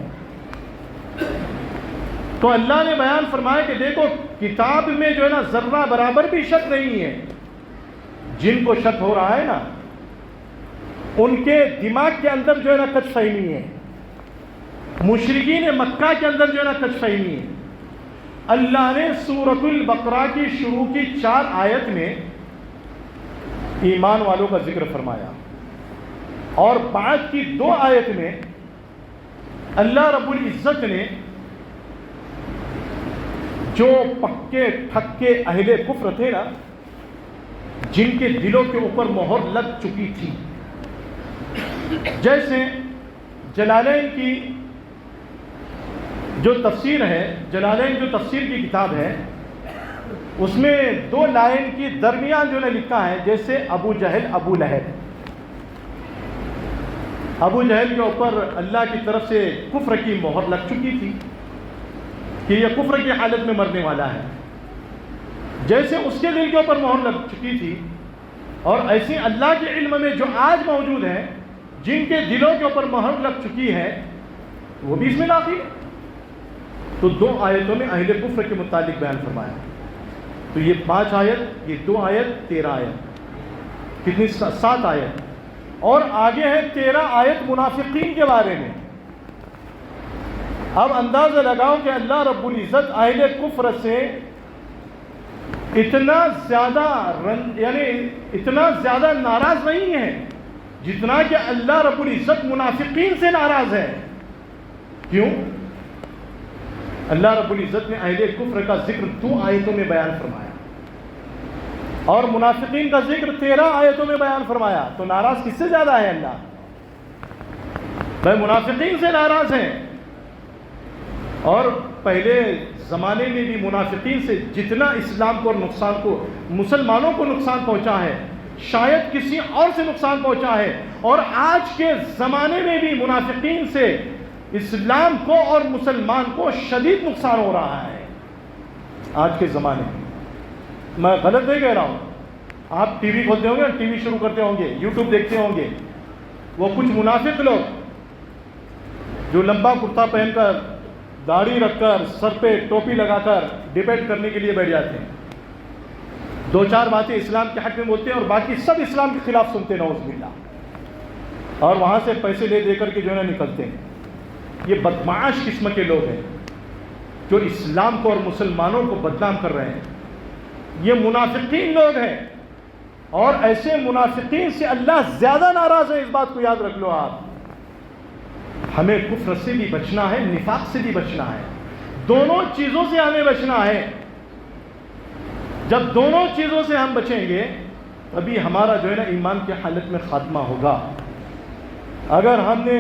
تو اللہ نے بیان فرمایا کہ دیکھو کتاب میں جو ہے نا ذرہ برابر بھی شک نہیں ہے۔ جن کو شک ہو رہا ہے نا ان کے دماغ کے اندر جو ہے نا کچھ فہمی ہے، مشرکین مکہ کے اندر جو ہے نا کچھ فہمی ہے. اللہ نے سورۃ البقرہ کی شروع کی 4 آیت میں ایمان والوں کا ذکر فرمایا، اور بعد کی 2 آیت میں اللہ رب العزت نے جو پکے ٹھکے اہل کفر تھے نا، جن کے دلوں کے اوپر مہر لگ چکی تھی، جیسے جلالین کی جو تفسیر ہے، جلالین جو تفسیر کی کتاب ہے، اس میں 2 لائن کی درمیان جو نے لکھا ہے، جیسے ابو جہل ابو لہب، ابو جہل کے اوپر اللہ کی طرف سے کفر کی مہر لگ چکی تھی کہ یہ کفر کی حالت میں مرنے والا ہے، جیسے اس کے دل کے اوپر مہر لگ چکی تھی، اور ایسے اللہ کے علم میں جو آج موجود ہیں جن کے دلوں کے اوپر مہر لگ چکی ہے وہ بھی اس میں داخل ہے. تو 2 آیتوں میں اہل کفر کے متعلق بیان فرمایا. تو یہ 5 آیت، یہ 2 آیت، 13 آیت، کتنی 7 آیت، اور آگے ہے 13 آیت منافقین کے بارے میں. اب اندازہ لگاؤ کہ اللہ رب العزت اہل کفر سے اتنا زیادہ ناراض نہیں ہے جتنا کہ اللہ رب العزت منافقین سے ناراض ہے. کیوں؟ اللہ رب العزت نے اہل کفر کا ذکر 2 آیتوں میں بیان فرمایا اور منافقین کا ذکر 13 آیتوں میں بیان فرمایا. تو ناراض کس سے زیادہ ہے اللہ؟ بھائی منافقین سے ناراض ہیں. اور پہلے زمانے میں بھی منافقین سے جتنا اسلام کو اور نقصان کو، مسلمانوں کو نقصان پہنچا ہے، شاید کسی اور سے نقصان پہنچا ہے. اور آج کے زمانے میں بھی منافقین سے اسلام کو اور مسلمان کو شدید نقصان ہو رہا ہے. آج کے زمانے میں غلط نہیں کہہ رہا ہوں. آپ ٹی وی کھولتے ہوں گے، ٹی وی شروع کرتے ہوں گے، یوٹیوب دیکھتے ہوں گے، وہ کچھ منافق لوگ جو لمبا کرتا پہن کر، داڑھی رکھ کر، سر پہ ٹوپی لگا کر ڈیبیٹ کرنے کے لیے بیٹھ جاتے ہیں. 2-4 باتیں اسلام کے حق میں بولتے ہیں اور باقی سب اسلام کے خلاف سنتے ہیں، نعوذ باللہ، اور وہاں سے پیسے لے دے کر کے جو ہے نا نکلتے ہیں. یہ بدمعاش قسم کے لوگ ہیں جو اسلام کو اور مسلمانوں کو بدنام کر رہے ہیں. یہ منافقین لوگ ہیں، اور ایسے منافقین سے اللہ زیادہ ناراض ہے. اس بات کو یاد رکھ لو آپ. ہمیں کفر سے بھی بچنا ہے، نفاق سے بھی بچنا ہے. دونوں چیزوں سے ہمیں بچنا ہے. جب دونوں چیزوں سے ہم بچیں گے تبھی ہمارا جو ہے نا ایمان کی حالت میں خاتمہ ہوگا. اگر ہم نے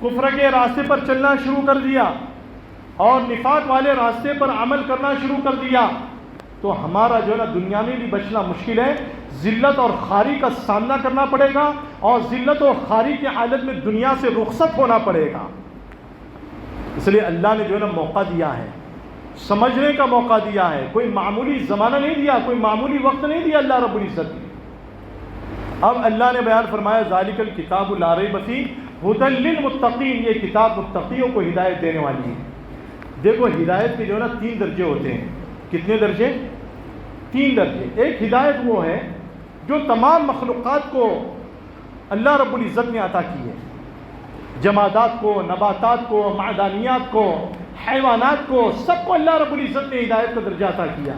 کفر کے راستے پر چلنا شروع کر دیا اور نفاق والے راستے پر عمل کرنا شروع کر دیا تو ہمارا جو ہے نا دنیا میں بھی بچنا مشکل ہے. ذلت اور خواری کا سامنا کرنا پڑے گا، اور ذلت اور خواری کی حالت میں دنیا سے رخصت ہونا پڑے گا. اس لیے اللہ نے جو ہے نا موقع دیا ہے، سمجھنے کا موقع دیا ہے. کوئی معمولی زمانہ نہیں دیا، کوئی معمولی وقت نہیں دیا اللہ رب العزت نے. اب اللہ نے بیان فرمایا ذالک الکتاب لا ریب فیہ ھدی للمتقین، یہ کتاب متقیوں کو ہدایت دینے والی ہے. دیکھو ہدایت کے جو ہے نا 3 درجے ہوتے ہیں. کتنے درجے؟ 3 درجے. ایک ہدایت وہ ہے جو تمام مخلوقات کو اللہ رب العزت نے عطا کی ہے، جمادات کو، نباتات کو، معدنیات کو، حیوانات کو، سب کو اللہ رب العزت نے ہدایت کا درجہ عطا کیا.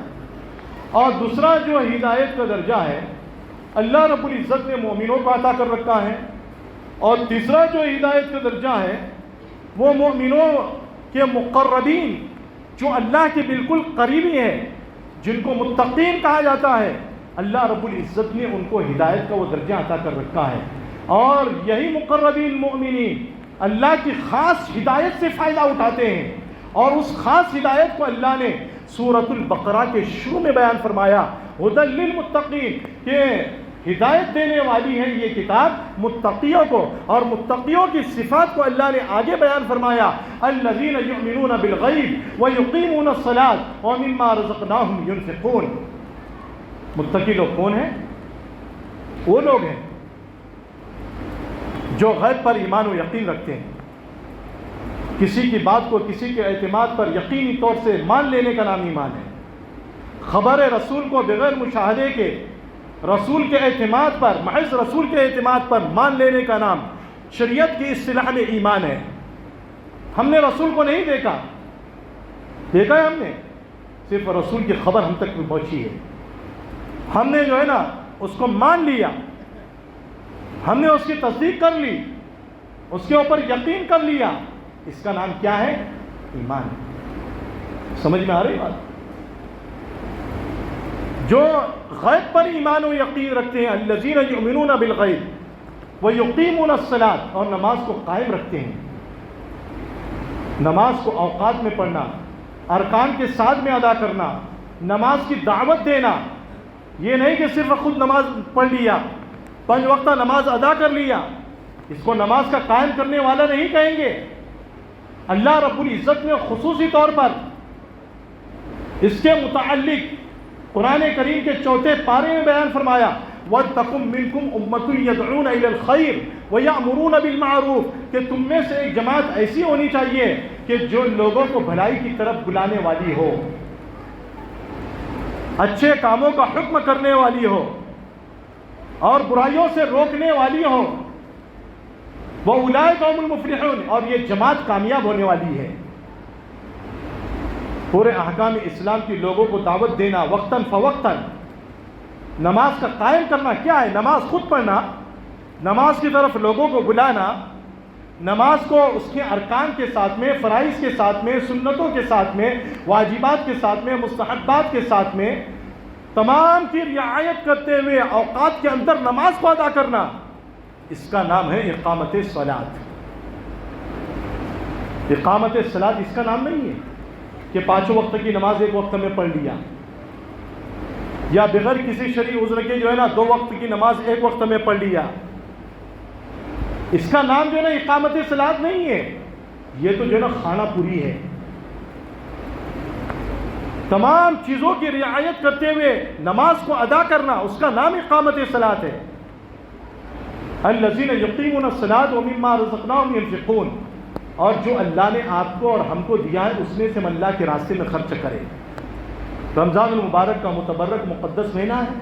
اور دوسرا جو ہدایت کا درجہ ہے اللہ رب العزت نے مومنوں کو عطا کر رکھا ہے. اور تیسرا جو ہدایت کا درجہ ہے وہ مومنوں کے مقربین جو اللہ کے بالکل قریبی ہیں، جن کو متقین کہا جاتا ہے، اللہ رب العزت نے ان کو ہدایت کا وہ درجہ عطا کر رکھا ہے. اور یہی مقربین مومنین اللہ کی خاص ہدایت سے فائدہ اٹھاتے ہیں. اور اس خاص ہدایت کو اللہ نے سورۃ البقرہ کے شروع میں بیان فرمایا، ھدی للمتقین، کہ ہدایت دینے والی ہے یہ کتاب متقیوں کو. اور متقیوں کی صفات کو اللہ نے آگے بیان فرمایا، الذین یؤمنون بالغیب ویقیمون الصلاۃ ومما رزقناہم ینفقون. متقی لوگ کون ہیں؟ وہ لوگ ہیں جو غیب پر ایمان و یقین رکھتے ہیں. کسی کی بات کو، کسی کے اعتماد پر یقینی طور سے مان لینے کا نام ایمان ہے. خبر رسول کو بغیر مشاہدے کے رسول کے اعتماد پر، محض رسول کے اعتماد پر مان لینے کا نام شریعت کی اصطلاح میں ایمان ہے. ہم نے رسول کو نہیں دیکھا ہے ہم نے، صرف رسول کی خبر ہم تک پہنچی ہے، ہم نے جو ہے نا اس کو مان لیا، ہم نے اس کی تصدیق کر لی، اس کے اوپر یقین کر لیا، اس کا نام کیا ہے؟ ایمان۔ سمجھ میں آ رہی بات؟ جو غیب پر ایمان و یقین رکھتے ہیں، الذین یؤمنون بالغیب ویقیمون الصلاۃ، اور نماز کو قائم رکھتے ہیں، نماز کو اوقات میں پڑھنا، ارکان کے ساتھ میں ادا کرنا، نماز کی دعوت دینا، یہ نہیں کہ صرف خود نماز پڑھ لیا، 5 وقتہ نماز ادا کر لیا، اس کو نماز کا قائم کرنے والا نہیں کہیں گے۔ اللہ رب العزت نے خصوصی طور پر اس کے متعلق قرآن کریم کے 4 پارے میں بیان فرمایا، وَلْتَكُن مِّنكُمْ أُمَّةٌ يَدْعُونَ إِلَى الْخَيْرِ وَيَأْمُرُونَ بِالْمَعْرُوفِ، کہ تم میں سے ایک جماعت ایسی ہونی چاہیے کہ جو لوگوں کو بھلائی کی طرف بلانے والی ہو، اچھے کاموں کا حکم کرنے والی ہو اور برائیوں سے روکنے والی ہو۔ وَأُولَٰئِكَ هُمُ الْمُفْلِحُونَ، اور یہ جماعت کامیاب ہونے والی ہے۔ پورے احکام اسلام کی لوگوں کو دعوت دینا، وقتاً فوقتاً نماز کا قائم کرنا کیا ہے؟ نماز خود پڑھنا، نماز کی طرف لوگوں کو بلانا، نماز کو اس کے ارکان کے ساتھ میں، فرائض کے ساتھ میں، سنتوں کے ساتھ میں، واجبات کے ساتھ میں، مستحبات کے ساتھ میں، تمام کی رعایت کرتے ہوئے اوقات کے اندر نماز کو ادا کرنا، اس کا نام ہے اقامت صلاۃ۔ اقامت صلاۃ اس کا نام نہیں ہے کہ 5 وقت کی نماز 1 وقت میں پڑھ لیا، یا بغیر کسی شرعی عذر کے جو ہے نا 2 وقت کی نماز 1 وقت میں پڑھ لیا، اس کا نام جو ہے نا اقامت صلاۃ نہیں ہے، یہ تو جو ہے نا خانہ پوری ہے۔ تمام چیزوں کی رعایت کرتے ہوئے نماز کو ادا کرنا، اس کا نام اقامت صلاۃ ہے۔ الذین یقیمون الصلاۃ ومما رزقناہم ینفقون، اور جو اللہ نے آپ کو اور ہم کو دیا ہے اس میں سے ہم اللہ کے راستے میں خرچ کرے۔ رمضان المبارک کا متبرک مقدس مہینہ ہے،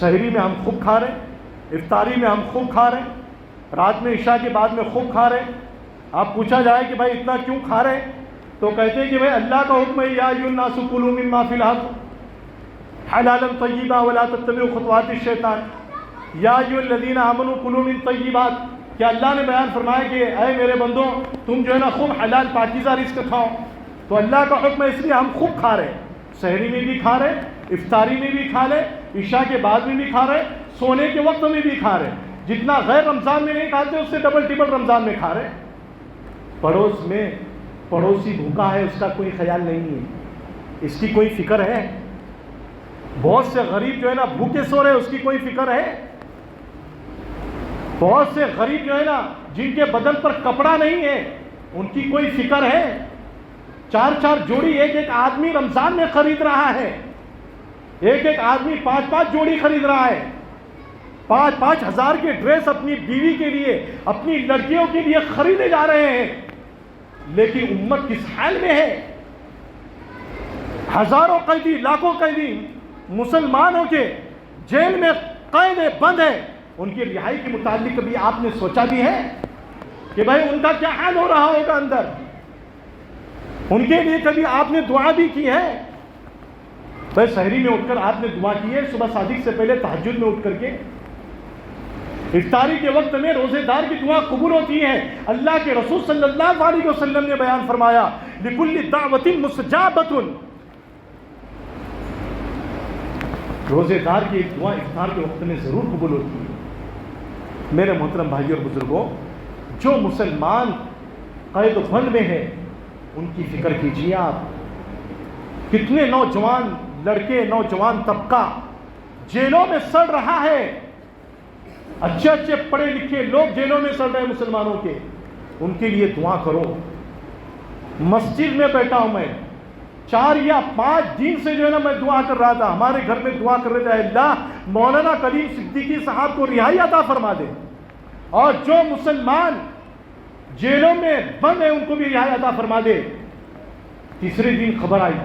سحری میں ہم خوب کھا رہے ہیں، افطاری میں ہم خوب کھا رہے ہیں، رات میں عشاء کے بعد میں خوب کھا رہے ہیں۔ آپ پوچھا جائے کہ بھائی اتنا کیوں کھا رہے ہیں، تو کہتے ہیں کہ بھائی اللہ کا حکم ہے، یا ایھا الناس کلوا مما فی الارض حلالا طیبا ولا تتبعوا خطوات الشیطان، یا ایھا الذین آمنوا کلوا من طیبات، کہ اللہ نے بیان فرمایا کہ اے میرے بندو تم جو ہے نا خوب حلال پاکیزہ رزق کھاؤ، تو اللہ کا حکم ہے، اس لیے ہم خوب کھا رہے ہیں، سحری میں بھی کھا رہے، افطاری میں بھی کھا رہے، عشاء کے بعد میں بھی کھا رہے، سونے کے وقت میں بھی کھا رہے، جتنا غیر رمضان میں نہیں کھاتے اس سے ڈبل ٹبل رمضان میں کھا رہے۔ پڑوس میں پڑوسی بھوکا ہے، اس کا کوئی خیال نہیں ہے، اس کی کوئی فکر ہے؟ بہت سے غریب جو ہے نا بھوکے سو رہے، اس کی کوئی فکر ہے؟ بہت سے غریب جو ہے نا جن کے بدن پر کپڑا نہیں ہے، ان کی کوئی فکر ہے؟ 4 جوڑی ایک آدمی رمضان میں خرید رہا ہے، ایک آدمی 5 جوڑی خرید رہا ہے، 5 ہزار کے ڈریس اپنی بیوی کے لیے، اپنی لڑکیوں کے لیے خریدے جا رہے ہیں، لیکن امت کس حال میں ہے؟ ہزاروں قیدی، لاکھوں قیدی مسلمانوں کے جیل میں قید بند ہے، ان کی رہائی کے متعلق کبھی آپ نے سوچا بھی ہے کہ بھائی ان کا کیا حال ہو رہا ہوگا اندر؟ ان کے لیے کبھی آپ نے دعا بھی کی ہے؟ بھائی سحری میں اٹھ کر آپ نے دعا کی ہے؟ صبح صادق سے پہلے تہجد میں اٹھ کر کے افطاری کے وقت میں روزے دار کی دعا قبول ہوتی ہے۔ اللہ کے رسول صلی اللہ علیہ وسلم نے بیان فرمایا، لِكُلِّ دَعْوَةٍ مُسْتَجَابَةٌ، روزے دار کی ایک دعا افطار کے وقت میں ضرور قبول ہوتی ہے۔ میرے محترم بھائی اور بزرگوں، جو مسلمان قید و بند میں ہے ان کی فکر کیجیے آپ، کتنے نوجوان لڑکے، نوجوان طبقہ جیلوں میں سڑ رہا ہے، اچھے پڑھے لکھے لوگ جیلوں میں سڑ رہے ہیں مسلمانوں کے، ان کے لیے دعا کرو۔ مسجد میں بیٹھا ہوں میں، 4 یا 5 دن سے جو ہے نا میں دعا کر رہا تھا، ہمارے گھر میں دعا کر رہے تھے، اللہ مولانا کلیم صدیقی صاحب کو رہائی عطا فرما دے، اور جو مسلمان جیلوں میں بند ہیں ان کو بھی رہائی عطا فرما دے۔ تیسرے دن خبر آئی،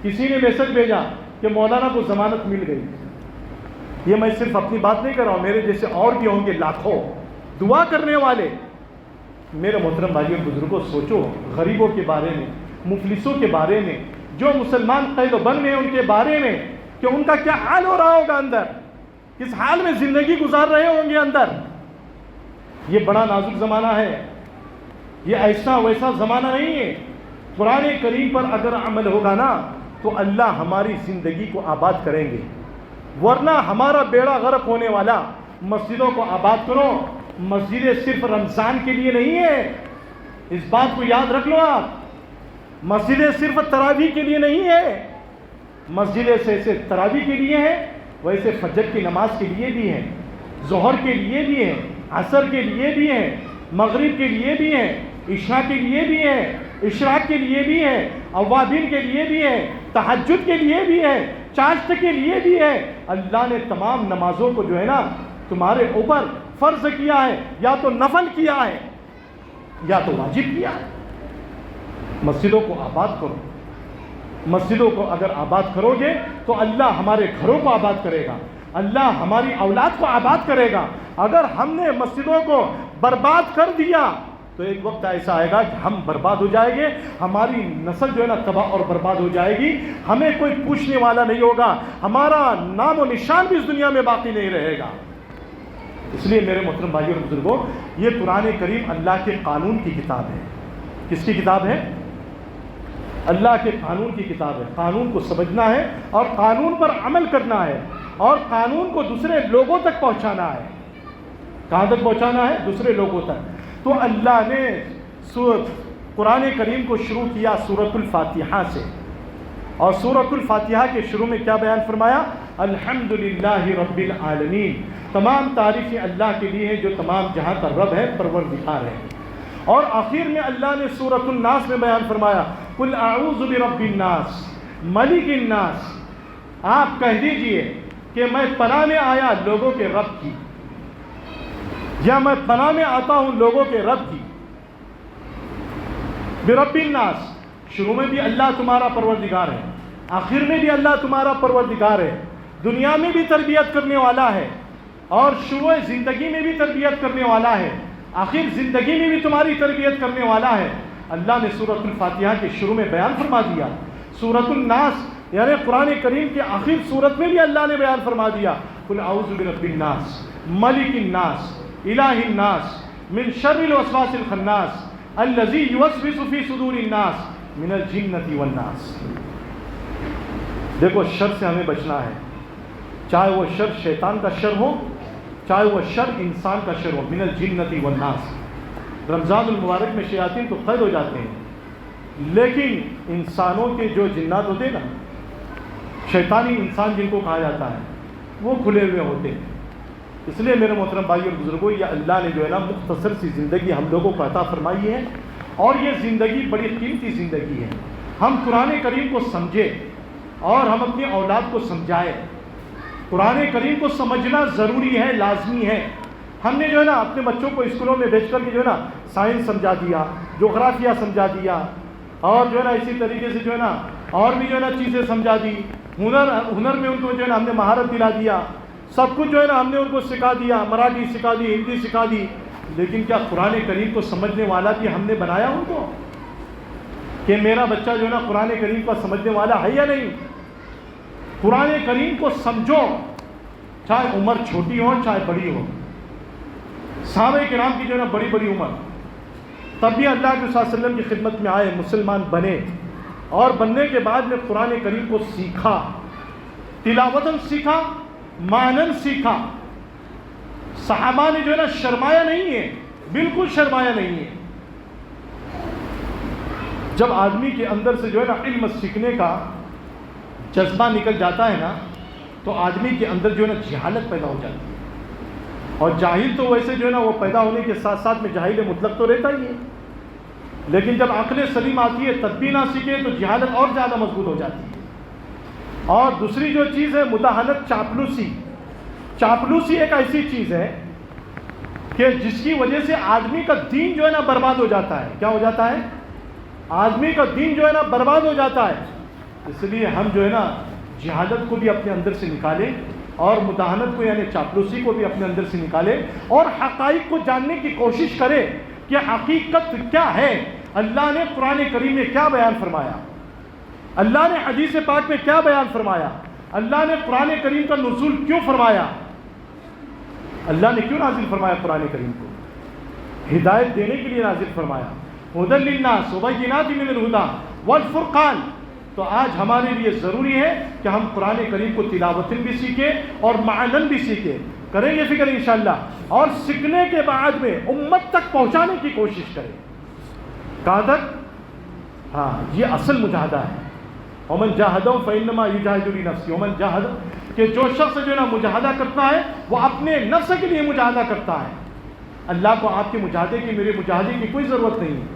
کسی نے میسج بھیجا کہ مولانا کو ضمانت مل گئی۔ یہ میں صرف اپنی بات نہیں کر رہا ہوں، میرے جیسے اور بھی ہوں گے لاکھوں دعا کرنے والے، میرے محترم بھائیوں بزرگوں، سوچو غریبوں کے بارے میں، مفلسوں کے بارے میں، جو مسلمان قید و بند میں ہیں ان کے بارے میں کہ ان کا کیا حال ہو رہا ہوگا اندر، کس حال میں زندگی گزار رہے ہوں گے اندر۔ یہ بڑا نازک زمانہ ہے، یہ ایسا ویسا زمانہ نہیں ہے۔ قرآن کریم پر اگر عمل ہوگا نا تو اللہ ہماری زندگی کو آباد کریں گے، ورنہ ہمارا بیڑا غرق ہونے والا۔ مسجدوں کو آباد کرو، مسجدیں صرف رمضان کے لیے نہیں ہے، اس بات کو یاد رکھ لو آپ۔ مسجدیں صرف تراویح کے لیے نہیں ہے، مسجدیں جیسے تراویح کے لیے ہیں ویسے فجر کی نماز کے لیے بھی ہیں، ظہر کے لیے بھی ہیں، عصر کے لیے بھی ہیں، مغرب کے لیے بھی ہیں، عشاء کے لیے بھی ہیں، اشراق کے لیے بھی ہیں، اوابین کے لیے بھی ہیں، تہجد کے لیے بھی ہیں، چاشت کے لیے بھی ہے۔ اللہ نے تمام نمازوں کو جو ہے نا تمہارے اوپر فرض کیا ہے، یا تو نفل کیا ہے یا تو واجب کیا ہے۔ مسجدوں کو آباد کرو، مسجدوں کو اگر آباد کرو گے تو اللہ ہمارے گھروں کو آباد کرے گا، اللہ ہماری اولاد کو آباد کرے گا۔ اگر ہم نے مسجدوں کو برباد کر دیا تو ایک وقت ایسا آئے گا کہ ہم برباد ہو جائیں گے، ہماری نسل جو ہے نا تباہ اور برباد ہو جائے گی، ہمیں کوئی پوچھنے والا نہیں ہوگا، ہمارا نام و نشان بھی اس دنیا میں باقی نہیں رہے گا۔ اس لیے میرے محترم بھائیوں اور بزرگوں، یہ قرآن کریم اللہ کے قانون کی کتاب ہے۔ کس کی کتاب ہے؟ اللہ کے قانون کی کتاب ہے۔ قانون کو سمجھنا ہے اور قانون پر عمل کرنا ہے، اور قانون کو دوسرے لوگوں تک پہنچانا ہے۔ کہاں تک پہنچانا ہے؟ دوسرے لوگوں تک۔ تو اللہ نے قرآن کریم کو شروع کیا سورۃ الفاتحہ سے، اور سورۃ الفاتحہ کے شروع میں کیا بیان فرمایا؟ الحمدللہ رب العالمین، تمام تعریفیں اللہ کے لیے ہیں جو تمام جہاں کا رب ہے، پروردگار ہے۔ اور آخر میں اللہ نے سورۃ الناس میں بیان فرمایا قل اعوذ برب الناس ملک الناس، آپ کہہ دیجئے کہ میں پناہ میں آیا لوگوں کے رب کی، یا میں پناہ میں آتا ہوں لوگوں کے رب کی۔ برب الناس، شروع میں بھی اللہ تمہارا پروردگار ہے، آخر میں بھی اللہ تمہارا پروردگار ہے، دنیا میں بھی تربیت کرنے والا ہے، اور شروع زندگی میں بھی تربیت کرنے والا ہے، آخر زندگی میں بھی تمہاری تربیت کرنے والا ہے۔ اللہ نے سورۃ الفاتحہ کے شروع میں بیان فرما دیا، سورۃ الناس یعنی قرآن کریم کے آخر سورت میں بھی اللہ نے بیان فرما دیا قل اعوذ برب الناس ملک الناس الہ الناس من شر الوسواس الخناس الذی یوسوس فی صدور الناس من الجنۃ والناس۔ دیکھو شر سے ہمیں بچنا ہے، چاہے وہ شر شیطان کا شر ہو، چاہے وہ شر انسان کا شر ہو، من الجنۃ والناس۔ رمضان المبارک میں شیاطین تو قید ہو جاتے ہیں، لیکن انسانوں کے جو جنات ہوتے ہیں نا، شیطانی انسان جن کو کہا جاتا ہے، وہ کھلے ہوئے ہوتے ہیں۔ اس لیے میرے محترم بھائی اور بزرگوں، یہ اللہ نے جو ہے نا مختصر سی زندگی ہم لوگوں کو عطا فرمائی ہے، اور یہ زندگی بڑی قیمتی زندگی ہے۔ ہم قرآن کریم کو سمجھے اور ہم اپنی اولاد کو سمجھائے۔ قرآن کریم کو سمجھنا ضروری ہے، لازمی ہے۔ ہم نے جو ہے نا اپنے بچوں کو اسکولوں میں بھیج کر کے جو ہے نا سائنس سمجھا دیا، جغرافیہ سمجھا دیا، اور جو ہے نا اسی طریقے سے جو ہے نا اور بھی جو ہے نا چیزیں سمجھا دی، ہنر میں ان کو جو ہے نا ہم نے مہارت دلا دیا، سب کچھ جو ہے نا ہم نے ان کو سکھا دیا، مراٹھی سکھا دی، ہندی سکھا دی، لیکن کیا قرآن کریم کو سمجھنے والا بھی ہم نے بنایا ان کو؟ کہ میرا بچہ جو ہے نا قرآن کریم کو سمجھنے والا ہے یا نہیں؟ قرآن کریم کو سمجھو، چاہے عمر چھوٹی ہو چاہے بڑی ہو۔ صحابہ کرام کی جو ہے نا بڑی بڑی عمر، تب بھی اللہ کے صلی اللہ علیہ وسلم کی خدمت میں آئے، مسلمان بنے، اور بننے کے بعد میں قرآن کریم کو سیکھا، تلاوتاً سیکھا، معنن سیکھا۔ صحابہ نے جو ہے نا شرمایا نہیں ہے، بالکل شرمایا نہیں ہے۔ جب آدمی کے اندر سے جو ہے نا علم سیکھنے کا جذبہ نکل جاتا ہے نا، تو آدمی کے اندر جو ہے نا جہالت پیدا ہو جاتی ہے، اور جاہل تو ویسے جو ہے نا وہ پیدا ہونے کے ساتھ ساتھ میں جاہل مطلق تو رہتا ہی ہے، لیکن جب عقل سلیم آتی ہے تب بھی نہ سیکھے تو جہالت اور زیادہ مضبوط ہو جاتی ہے۔ اور دوسری جو چیز ہے مداہنت، چاپلوسی۔ چاپلوسی ایک ایسی چیز ہے کہ جس کی وجہ سے آدمی کا دین جو ہے نا برباد ہو جاتا ہے۔ کیا ہو جاتا ہے؟ آدمی کا دین جو ہے نا برباد ہو جاتا ہے۔ اس لیے ہم جو ہے نا جہالت کو بھی اپنے اندر سے نکالیں، اور مداہنت کو یعنی چاپلوسی کو بھی اپنے اندر سے نکالیں، اور حقائق کو جاننے کی کوشش کریں۔ کہ حقیقت کیا ہے، اللہ نے قرآن کریم میں کیا بیان فرمایا، اللہ نے حدیث پاک میں کیا بیان فرمایا، اللہ نے قرآن کریم کا نزول کیوں فرمایا، اللہ نے کیوں نازل فرمایا قرآن کریم کو؟ ہدایت دینے کے لیے نازل فرمایا، ہدی للناس وبینات من الہدی والفرقان۔ تو آج ہمارے لیے ضروری ہے کہ ہم قرآن کریم کو تلاوتاً بھی سیکھیں اور معناً بھی سیکھیں، کریں گے فکر انشاءاللہ، اور سیکھنے کے بعد میں امت تک پہنچانے کی کوشش کریں۔ کہاں تک؟ ہاں، یہ اصل مجاہدہ ہے۔ ومن جاہدہ فإنما یجاہد لنفسہ، ومن جاہد، کہ جو شخص جو ہے نا مجاہدہ کرتا ہے وہ اپنے نفس کے لیے مجاہدہ کرتا ہے۔ اللہ کو آپ کے مجاہدے کی، میرے مجاہدے کی کوئی ضرورت نہیں ہے۔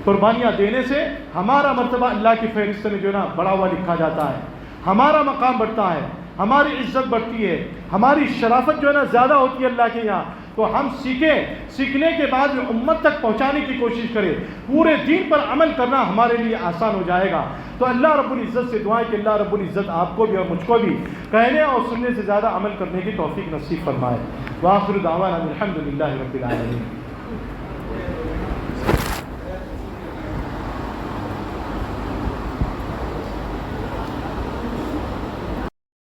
قربانیاں دینے سے ہمارا مرتبہ اللہ کی فہرست میں جو ہے نا بڑا ہوا لکھا جاتا ہے، ہمارا مقام بڑھتا ہے، ہماری عزت بڑھتی ہے، ہماری شرافت جو ہے نا زیادہ ہوتی ہے اللہ کے یہاں۔ تو ہم سیکھیں، سیکھنے کے بعد میں امت تک پہنچانے کی کوشش کریں، پورے دین پر عمل کرنا ہمارے لیے آسان ہو جائے گا۔ تو اللہ رب العزت سے دعائیں کہ اللہ رب العزت آپ کو بھی اور مجھ کو بھی کہنے اور سننے سے زیادہ عمل کرنے کی توفیق نصیب فرمائے۔ وآخر دعوانا الحمد للہ رب العالمین۔